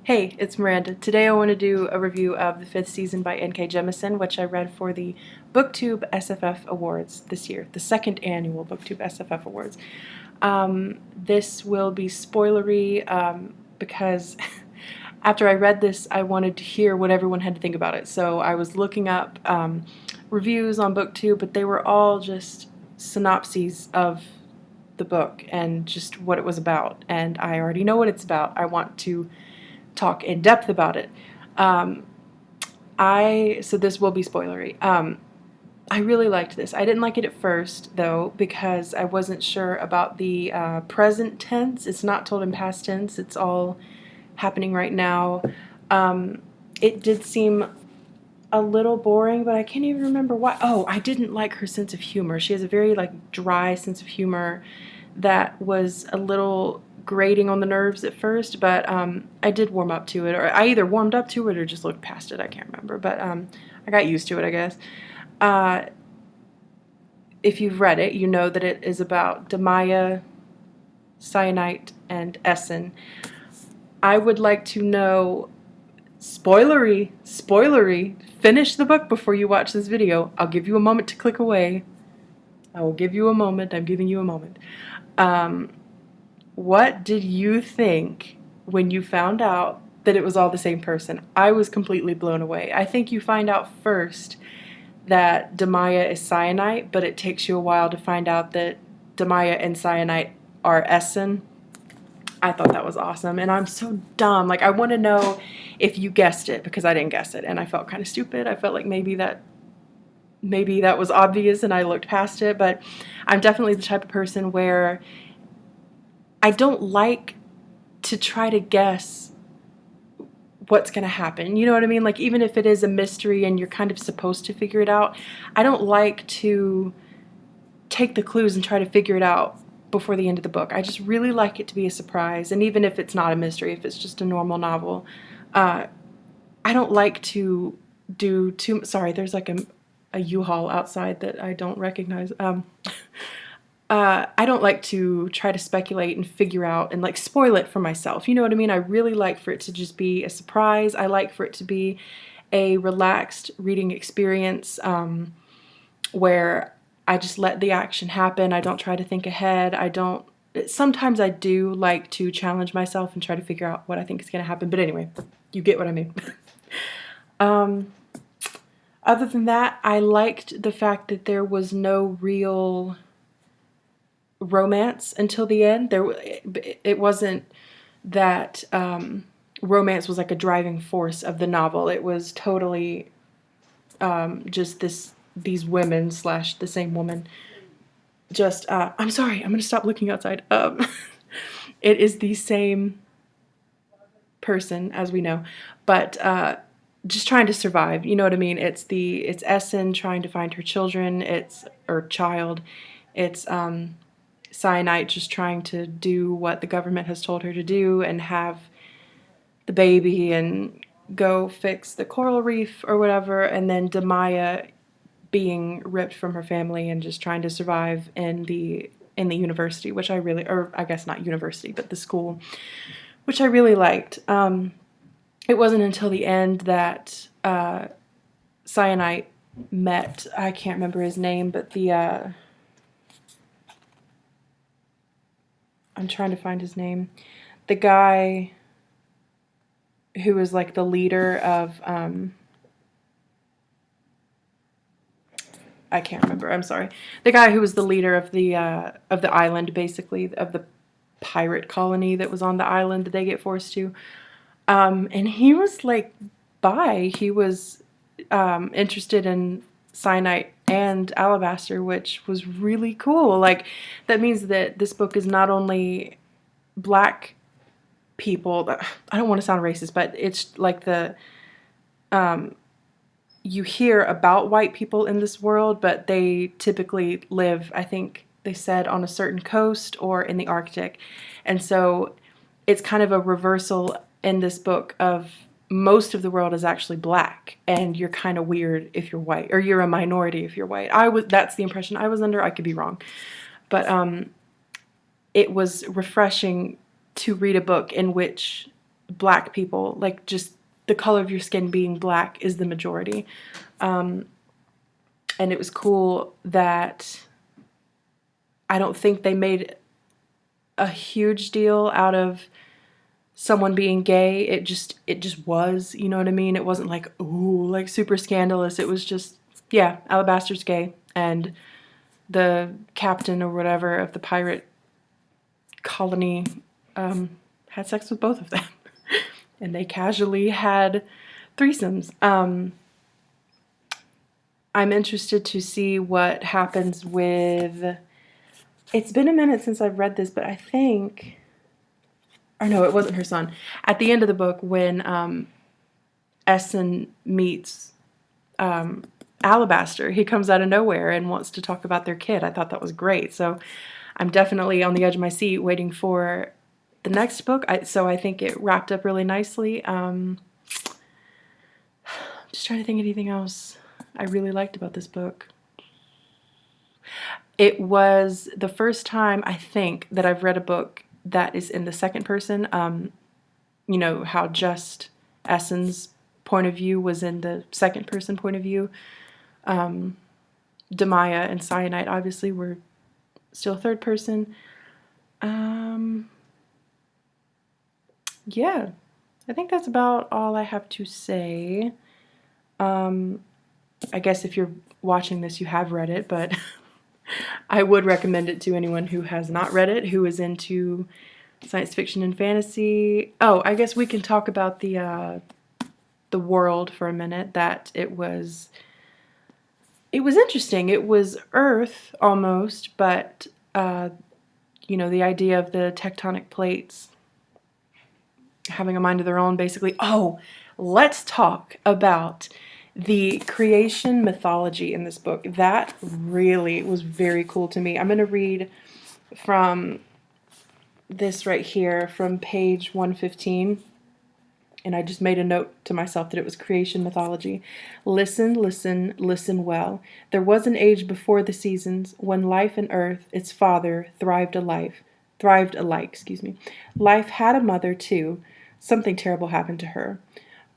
Hey, it's Miranda. Today I want to do a review of the 5th season by N.K. Jemisin, which I read for the BookTube SFF Awards this year, the second annual BookTube SFF Awards. This will be spoilery because after I read this, I wanted to hear what everyone had to think about it. So I was looking up reviews on BookTube, but they were all just synopses of the book and just what it was about. And I already know what it's about. I want to talk in depth about it. So this will be spoilery. I really liked this. I didn't like it at first, though, because I wasn't sure about the present tense. It's not told in past tense. It's all happening right now. It did seem a little boring, but I can't even remember why. Oh, I didn't like her sense of humor. She has a very dry sense of humor that was a little grating on the nerves at first, but I did warm up to it, or I either warmed up to it or just looked past it. I can't remember, but I got used to it, I guess. If you've read it, you know that it is about Demaya, Cyanite, and Essen. I would like to know, spoilery, finish the book before you watch this video. I'll give you a moment to click away. I will give you a moment. I'm giving you a moment. What did you think when you found out that it was all the same person? I was completely blown away. I think you find out first that Demaya is Cyanite, but it takes you a while to find out that Demaya and Cyanite are Essen. I thought that was awesome, and I'm so dumb. I want to know if you guessed it, because I didn't guess it, and I felt kind of stupid. I felt like maybe that was obvious and I looked past it, but I'm definitely the type of person where I don't like to try to guess what's going to happen. You know what I mean? Even if it is a mystery and you're kind of supposed to figure it out, I don't like to take the clues and try to figure it out before the end of the book. I just really like it to be a surprise. And even if it's not a mystery, if it's just a normal novel, I don't like to do too... Sorry, there's a U-Haul outside that I don't recognize. I don't like to try to speculate and figure out and spoil it for myself. You know what I mean? I really like for it to just be a surprise. I like for it to be a relaxed reading experience where I just let the action happen. I don't try to think ahead. Sometimes I do like to challenge myself and try to figure out what I think is going to happen. But anyway, you get what I mean. Other than that, I liked the fact that there was no real romance until the end. It wasn't that romance was a driving force of the novel. It was totally just these women / the same woman. Just I'm sorry, I'm gonna stop looking outside. It is the same person, as we know, but just trying to survive. You know what I mean? It's Essen trying to find her children. It's Cyanite just trying to do what the government has told her to do and have the baby and go fix the coral reef or whatever, and then Demaya being ripped from her family and just trying to survive in the university, which I really, or I guess not university, but the school, which I really liked. It wasn't until the end that Cyanite met, I can't remember his name, but I'm trying to find his name. The guy who was the leader of, I can't remember, I'm sorry. The guy who was the leader of the island, basically, of the pirate colony that was on the island that they get forced to. And he was bi. He was interested in Cyanite and Alabaster, which was really cool. That means that this book is not only black people, I don't want to sound racist, but it's you hear about white people in this world, but they typically live, I think they said, on a certain coast or in the Arctic. And so it's kind of a reversal in this book of most of the world is actually black, and you're kind of weird if you're white, or you're a minority if you're white. That's the impression I was under. I could be wrong. But it was refreshing to read a book in which black people, like just the color of your skin being black is the majority. And it was cool that I don't think they made a huge deal out of someone being gay. It just was, you know what I mean? It wasn't like, ooh, like super scandalous. It was just, yeah, Alabaster's gay, and the captain or whatever of the pirate colony had sex with both of them. And they casually had threesomes. I'm interested to see what happens with... It's been a minute since I've read this, but I think... Or no, it wasn't her son. At the end of the book, when Essen meets Alabaster, he comes out of nowhere and wants to talk about their kid. I thought that was great. So I'm definitely on the edge of my seat waiting for the next book. So I think it wrapped up really nicely. Just trying to think of anything else I really liked about this book. It was the first time, I think, that I've read a book that is in the second person. You know, how just Essen's point of view was in the second person point of view. Demaya and Cyanide obviously were still third person. Yeah, I think that's about all I have to say. I guess if you're watching this, you have read it, but I would recommend it to anyone who has not read it, who is into science fiction and fantasy. Oh, I guess we can talk about the world for a minute. That it was interesting. It was Earth almost, but you know, the idea of the tectonic plates having a mind of their own, basically. Oh, let's talk about the creation mythology in this book. That really was very cool to me. I'm going to read from this right here, from page 115. And I just made a note to myself that it was creation mythology. Listen, listen, listen well. There was an age before the seasons when life and earth, its father, thrived alike. Life had a mother too. Something terrible happened to her.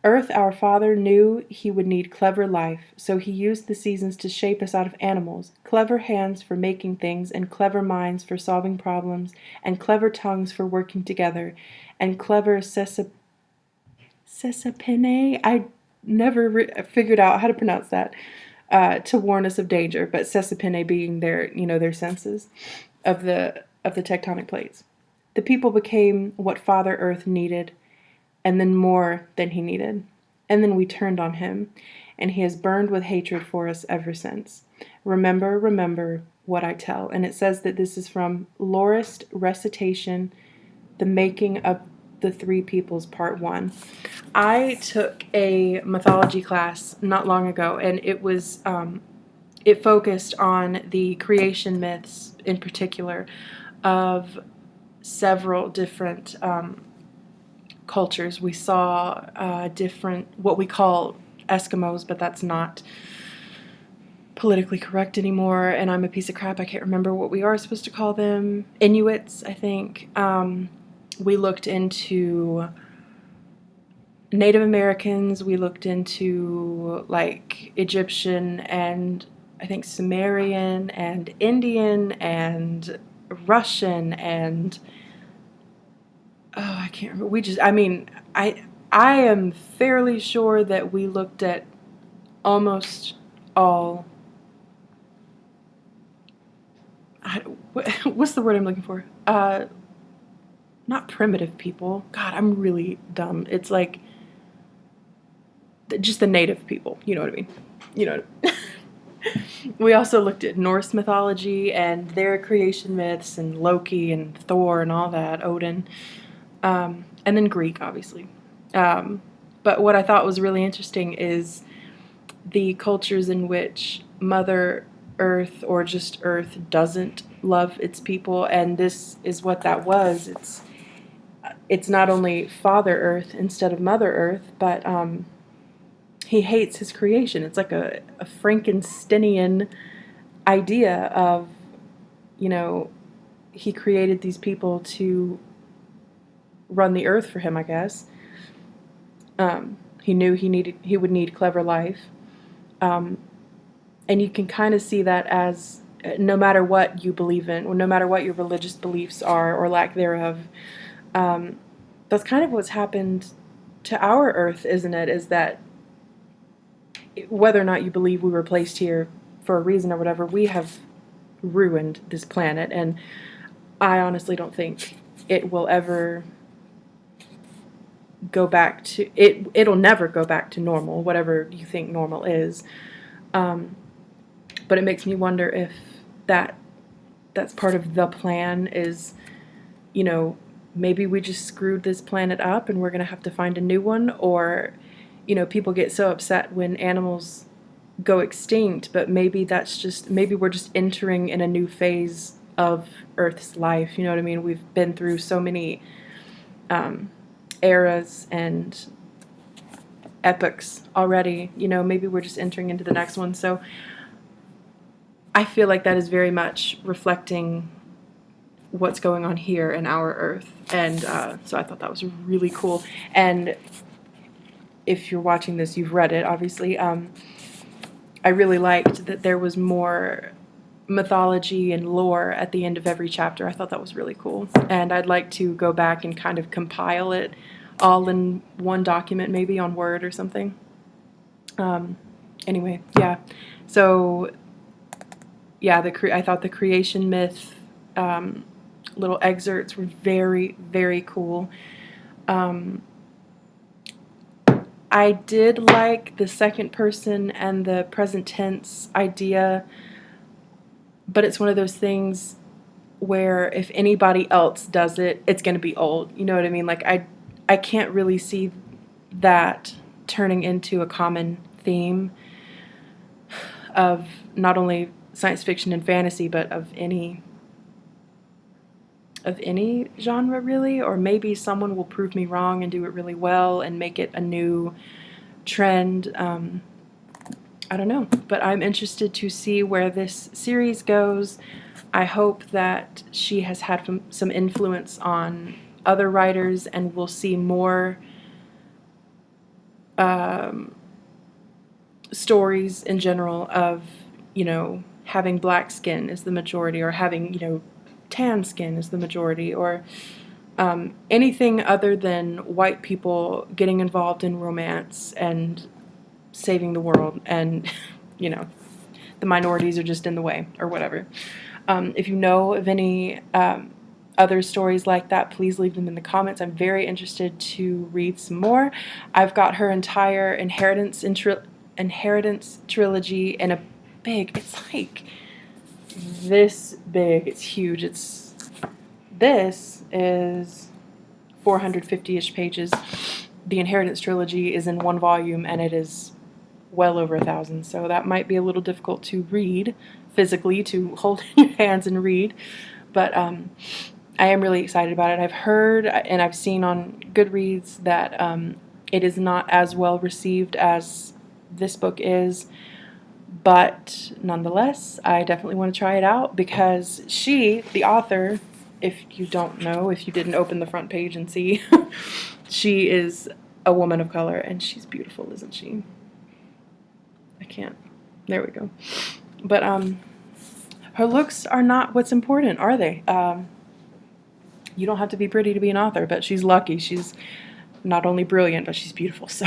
Earth, our father, knew he would need clever life, so he used the seasons to shape us out of animals, clever hands for making things, and clever minds for solving problems, and clever tongues for working together, and clever sesapine. I never figured out how to pronounce that, to warn us of danger, but sesapine being their, you know, their senses of the tectonic plates. The people became what Father Earth needed, and then more than he needed. And then we turned on him, and he has burned with hatred for us ever since. Remember, remember what I tell. And it says that this is from Lorist Recitation, The Making of the Three Peoples, Part 1. I took a mythology class not long ago, and it was, it focused on the creation myths in particular of several different cultures. We saw different, what we call Eskimos, but that's not politically correct anymore, and I'm a piece of crap. I can't remember what we are supposed to call them. Inuits, I think. We looked into Native Americans. We looked into like Egyptian and I think Sumerian and Indian and Russian and I can't remember. I am fairly sure that we looked at almost all, what's the word I'm looking for? Not primitive people. God, I'm really dumb. It's like just the native people. You know what I mean? You know what I mean? We also looked at Norse mythology and their creation myths and Loki and Thor and all that, Odin. And then Greek, obviously. But what I thought was really interesting is the cultures in which Mother Earth or just Earth doesn't love its people, and this is what that was. It's not only Father Earth instead of Mother Earth, but he hates his creation. It's like a Frankensteinian idea of, you know, he created these people to run the earth for him, I guess. He knew he would need clever life. And you can kind of see that as no matter what you believe in, or no matter what your religious beliefs are or lack thereof, that's kind of what's happened to our Earth, isn't it? Is that whether or not you believe we were placed here for a reason or whatever, we have ruined this planet, and I honestly don't think it will ever go back to it. It'll never go back to normal, whatever you think normal is. But it makes me wonder if that's part of the plan is, you know, maybe we just screwed this planet up and we're going to have to find a new one, or, you know, people get so upset when animals go extinct, but maybe we're just entering in a new phase of Earth's life, you know what I mean? We've been through so many eras and epochs already, you know, maybe we're just entering into the next one. So I feel like that is very much reflecting what's going on here in our Earth. And so I thought that was really cool. And if you're watching this, you've read it, obviously. I really liked that there was more mythology and lore at the end of every chapter. I thought that was really cool. And I'd like to go back and kind of compile it all in one document, maybe on Word or something. Anyway, yeah. So, yeah, I thought the creation myth little excerpts were very, very cool. I did like the second person and the present tense idea, but it's one of those things where if anybody else does it, it's going to be old. You know what I mean? Like, I can't really see that turning into a common theme of not only science fiction and fantasy, but of any genre, really. Or maybe someone will prove me wrong and do it really well and make it a new trend. I don't know, but I'm interested to see where this series goes. I hope that she has had some influence on other writers, and we'll see more stories in general of, you know, having black skin is the majority, or having, you know, tan skin is the majority, or anything other than white people getting involved in romance and saving the world, and, you know, the minorities are just in the way, or whatever. If you know of any other stories like that, please leave them in the comments. I'm very interested to read some more. I've got her entire Inheritance trilogy in a big, it's like this big, it's huge. This is 450-ish pages. The Inheritance trilogy is in one volume, and it is well over 1,000, so that might be a little difficult to read physically, to hold in your hands and read, but I am really excited about it. I've heard and I've seen on Goodreads that it is not as well received as this book is, but nonetheless, I definitely want to try it out, because she, the author, if you don't know, if you didn't open the front page and see, she is a woman of color, and she's beautiful, isn't she? I can't. There we go. But her looks are not what's important, are they? You don't have to be pretty to be an author, but she's lucky. She's not only brilliant, but she's beautiful. So,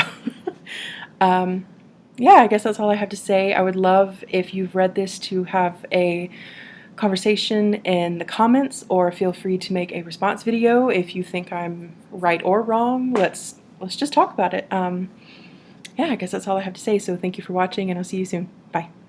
yeah, I guess that's all I have to say. I would love, if you've read this, to have a conversation in the comments, or feel free to make a response video if you think I'm right or wrong. Let's just talk about it. Yeah, I guess that's all I have to say. So thank you for watching, and I'll see you soon. Bye.